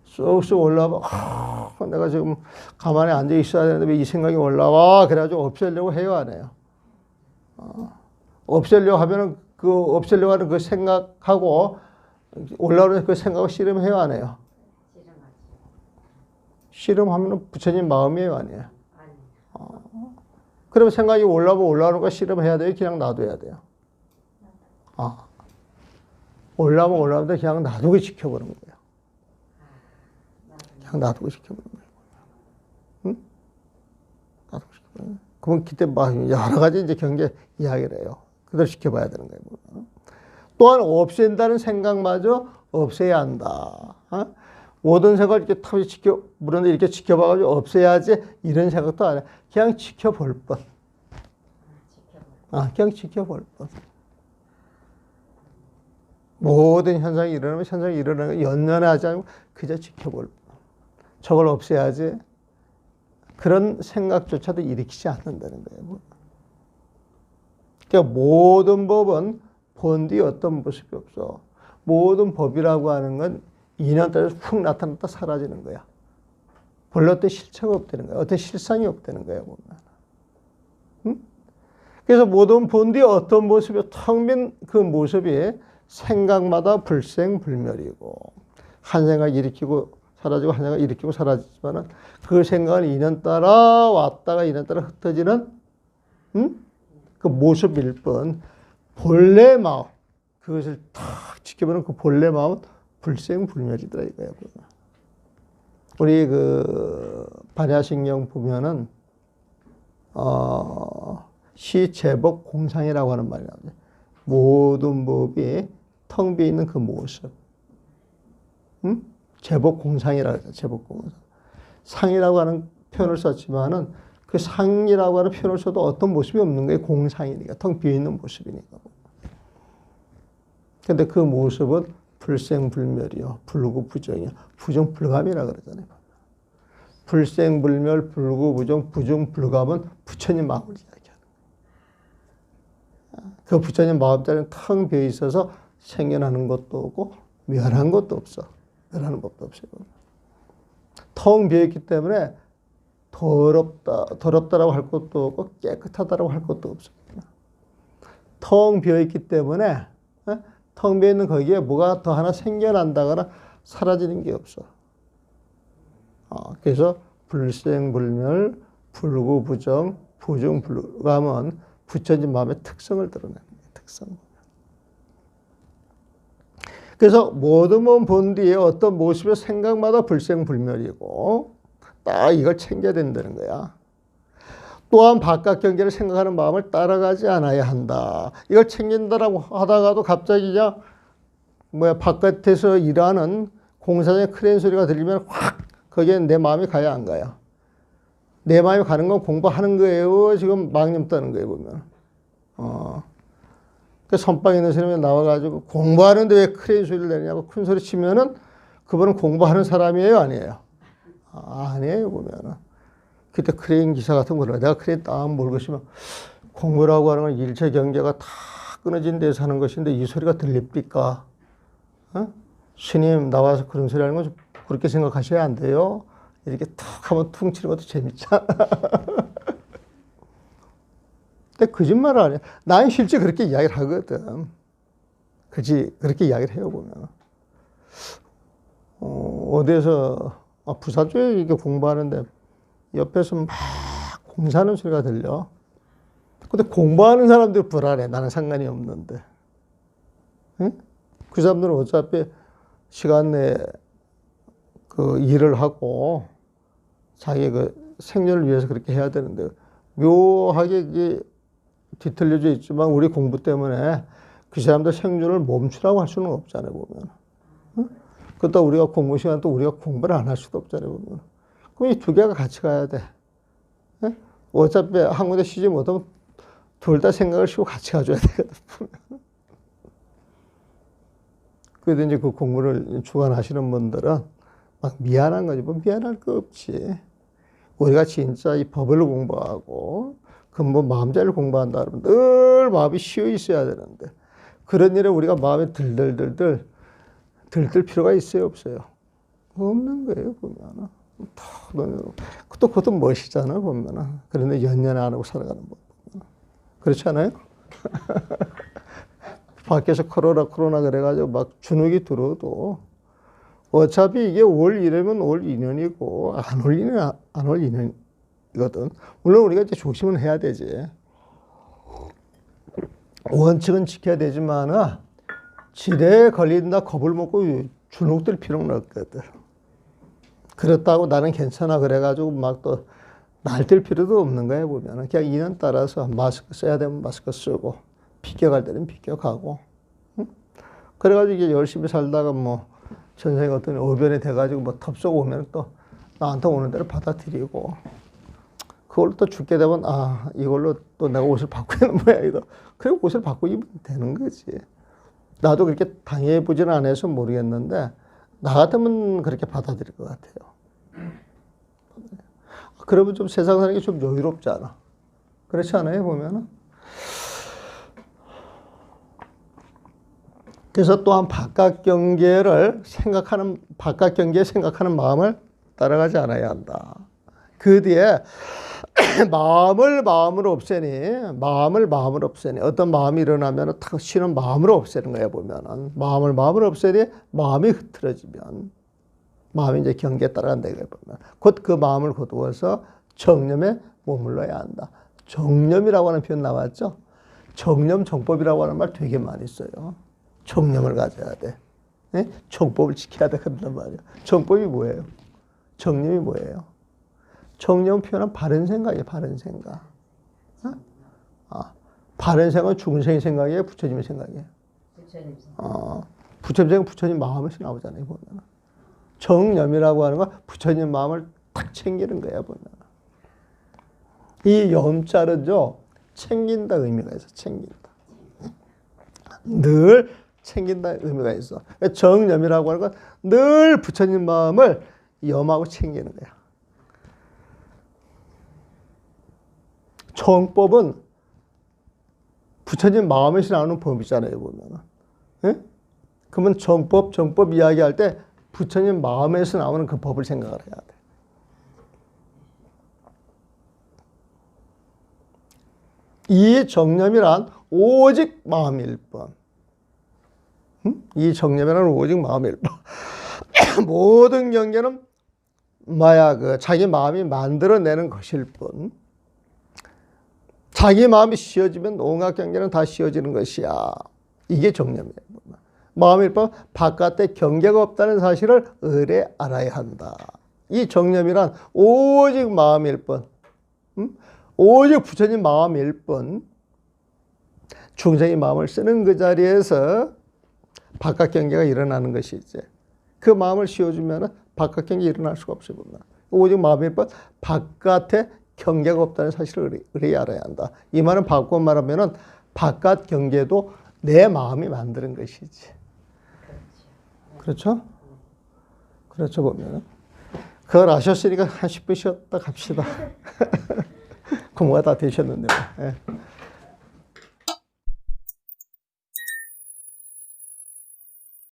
쑥쑥 올라와. 내가 지금 가만히 앉아 있어야 되는데 왜 이 생각이 올라와? 그래가지고 없애려고 해요, 안 해요? 없애려고 하면은 없애려고 하는 그 생각하고 올라오는 그 생각을 씨름해요, 안 해요? 씨름하면은 부처님 마음이에요, 아니에요? 그러면 생각이 올라오는 거 씨름해야 돼요? 그냥 놔둬야 돼요? 올라오면 올라오는데 그냥 놔두고 지켜보는 거예요. 그냥 놔두고 지켜보는 거예요. 응? 놔두고 지켜보는 거예요. 그러면 그때 막 여러 가지 이제 경제 이야기를 해요. 그대로 지켜봐야 되는 거예요. 또한 없앤다는 생각마저 없애야 한다. 어? 모든 생각을 이렇게 탑이 물론 이렇게 지켜봐가지고 없애야지 이런 생각도 안 해. 그냥 지켜볼 뻔. 그냥 지켜볼 뻔. 모든 현상이 일어나면 현상이 일어나는 거 연연하지 않고 그저 지켜볼 뻔. 저걸 없애야지. 그런 생각조차도 일으키지 않는다는 거예요. 그러니까 모든 법은 본 뒤 어떤 모습이 없어. 모든 법이라고 하는 건 인연 따라서 훅 나타났다 사라지는 거야. 본래 어떤 실체가 없다는 거야. 어떤 실상이 없다는 거야. 보면. 응? 그래서 모든 본 뒤 어떤 모습이 텅 빈 그 모습이 생각마다 불생불멸이고 한 생각 일으키고 사라지고 한 생각 일으키고 사라지지만은 그 생각은 인연 따라 왔다가 인연 따라 흩어지는 그 모습일 뿐 본래 마음 그것을 탁 지켜보는 그 본래 마음은 불생불멸이더라 이거야. 우리 그 반야신경 보면은 시제법 공상이라고 하는 말이 나오죠. 모든 법이 텅 비어 있는 그 모습. 제법 공상이라고 하죠. 제법 공상. 상이라고 하는 표현을 썼지만은 그 상이라고 하는 표현을 써도 어떤 모습이 없는 거예요. 공상이니까. 텅 비어 있는 모습이니까. 근데 그 모습은 불생불멸이요. 불구부정이요. 부정불감이라고 그러잖아요. 불생불멸, 불구부정, 부정불감은 부처님 마음을 이야기하는 거예요. 그 부처님 마음자리는 텅 비어 있어서 생겨나는 것도 없고 멸한 것도 없어. 멸하는 법도 없어요. 텅 비어 있기 때문에 더럽다라고 할 것도 없고 깨끗하다라고 할 것도 없어요. 텅 비어 있기 때문에 텅 비어 있는 거기에 뭐가 더 하나 생겨난다거나 사라지는 게 없어. 그래서 불생불멸, 불구부정, 부정불감은 부처님 마음의 특성을 드러내는 거예요. 특성. 그래서 모든 몸 본 뒤에 어떤 모습의 생각마다 불생불멸이고 딱 이걸 챙겨야 된다는 거야. 또한 바깥 경계를 생각하는 마음을 따라가지 않아야 한다. 이걸 챙긴다라고 하다가도 갑자기 그냥 바깥에서 일하는 공사장의 크레인 소리가 들리면 확 거기에 내 마음이 가야 안 가요. 내 마음이 가는 건 공부하는 거예요. 지금 망념 따는 거예요 보면. 그 선방에 있는 사람이 나와가지고 공부하는데 왜 크레인 소리를 내냐고 큰 소리 치면은 그분은 공부하는 사람이에요, 아니에요? 아니에요 보면은. 그때 크레인 기사 같은 거를 내가 크레인 딱 몰고 있으면 공부라고 하는 건 일체 경계가 다 끊어진 데서 하는 것인데 이 소리가 들립니까? 스님 나와서 그런 소리 하는 건 그렇게 생각하셔야 안 돼요. 이렇게 툭 하면 퉁 치는 것도 재밌잖아. 근데 거짓말 안 해. 난 실제 그렇게 이야기를 하거든. 그렇게 이야기를 해요, 보면. 어디에서, 부산 쪽에 이렇게 공부하는데 옆에서 막 공사하는 소리가 들려. 근데 공부하는 사람들 불안해. 나는 상관이 없는데. 응? 그 사람들은 어차피 시간 내에 그 일을 하고 자기 그 생존을 위해서 그렇게 해야 되는데 묘하게 이게 뒤틀려져 있지만 우리 공부 때문에 그 사람들 생존을 멈추라고 할 수는 없잖아요, 보면. 응? 그렇다고 우리가 공부 시간 또 우리가 공부를 안 할 수도 없잖아요, 보면. 그럼 이 두 개가 같이 가야 돼. 응? 어차피 한 군데 쉬지 못하면 둘 다 생각을 쉬고 같이 가줘야 되거든, 보면. 그래도 이제 그 공부를 주관하시는 분들은 막 미안한 거지. 뭐 미안할 거 없지. 우리가 진짜 이 법을 공부하고 근본 마음자리를 공부한다 그러면 늘 마음이 쉬어 있어야 되는데 그런 일에 우리가 마음이 들들 필요가 있어요, 없어요? 없는 거예요, 보면. 또 그것도 멋이잖아, 보면. 그런데 연연 안 하고 살아가는 법. 그렇지 않아요? 밖에서 코로나 그래가지고 막 주눅이 들어도 어차피 이게 올 이래면 올 인연이고 안 올 인연이거든. 물론 우리가 이제 조심은 해야 되지. 원칙은 지켜야 되지만 지뢰에 걸린다 겁을 먹고 주눅들 필요는 없거든. 그렇다고 나는 괜찮아 그래가지고 막 또 날뛸 필요도 없는 거야 보면은 그냥 인연 따라서 마스크 써야 되면 마스크 쓰고 비껴갈 때는 비껴가고 응? 그래가지고 이게 열심히 살다가 뭐 전생에 어떤 어변이 돼가지고 뭐 덥석 오면 또 나한테 오는 대로 받아들이고 그걸로 또 죽게 되면 아 이걸로 또 내가 옷을 바꾸는 모양이다. 그래 옷을 바꾸면 되는 거지. 나도 그렇게 당해보지는 않아서 모르겠는데 나 같으면 그렇게 받아들일 것 같아요. 그러면 좀 세상 사는 게 좀 여유롭지 않아? 그렇지 않아요 보면은? 그래서 또한 바깥 경계를 생각하는 바깥 경계에 생각하는 마음을 따라가지 않아야 한다. 그 뒤에 마음을 없애니 어떤 마음이 일어나면 탁 쉬는 마음을 없애는 거야 보면은 마음을 없애니 마음이 흐트러지면 마음이 이제 경계에 따라간다 이거야 보면 곧 그 마음을 거두어서 정념에 머물러야 한다. 정념이라고 하는 표현 나왔죠? 정념 정법이라고 하는 말 되게 많이 써요. 정념을 가져야 돼. 네? 정법을 지켜야 돼 그런단 말이야. 정법이 뭐예요? 정념이 뭐예요? 정념 표현은 바른 생각이에요. 바른 생각. 바른 생각은 중생의 생각이에요? 부처님의 생각이에요? 부처님. 부처님 생각 부처님 마음에서 나오잖아요. 보면 정념이라고 하는 건 부처님 마음을 탁 챙기는 거야. 보면 이 염자는요 챙긴다 의미가 있어. 챙긴다. 늘 챙긴다 의미가 있어. 정념이라고 하는 건 늘 부처님 마음을 염하고 챙기는 거야. 정법은 부처님 마음에서 나오는 법이잖아요, 보면은. 예? 그러면 정법 이야기할 때 부처님 마음에서 나오는 그 법을 생각을 해야 돼. 이 정념이란 오직 마음일 뿐. 이 정념이란 오직 마음일 뿐. 모든 경계는 자기 마음이 만들어내는 것일 뿐. 자기 마음이 씌어지면 온갖 경계는 다 씌어지는 것이야. 이게 정념이에요. 마음일 뿐 바깥에 경계가 없다는 사실을 의뢰 알아야 한다. 이 정념이란 오직 마음일 뿐. 오직 부처님 마음일 뿐. 중생의 마음을 쓰는 그 자리에서 바깥 경계가 일어나는 것이지. 그 마음을 씌워주면 바깥 경계 일어날 수가 없어요. 오직 마음일 뿐 바깥에 경계가 없다는 사실을 의뢰 알아야 한다. 이 말은 바꿔 말하면은 바깥 경계도 내 마음이 만드는 것이지. 그렇죠? 그렇죠 보면은 그걸 아셨으니까 한 10분 쉬었다 갑시다. 공부가 다 되셨는데. 예.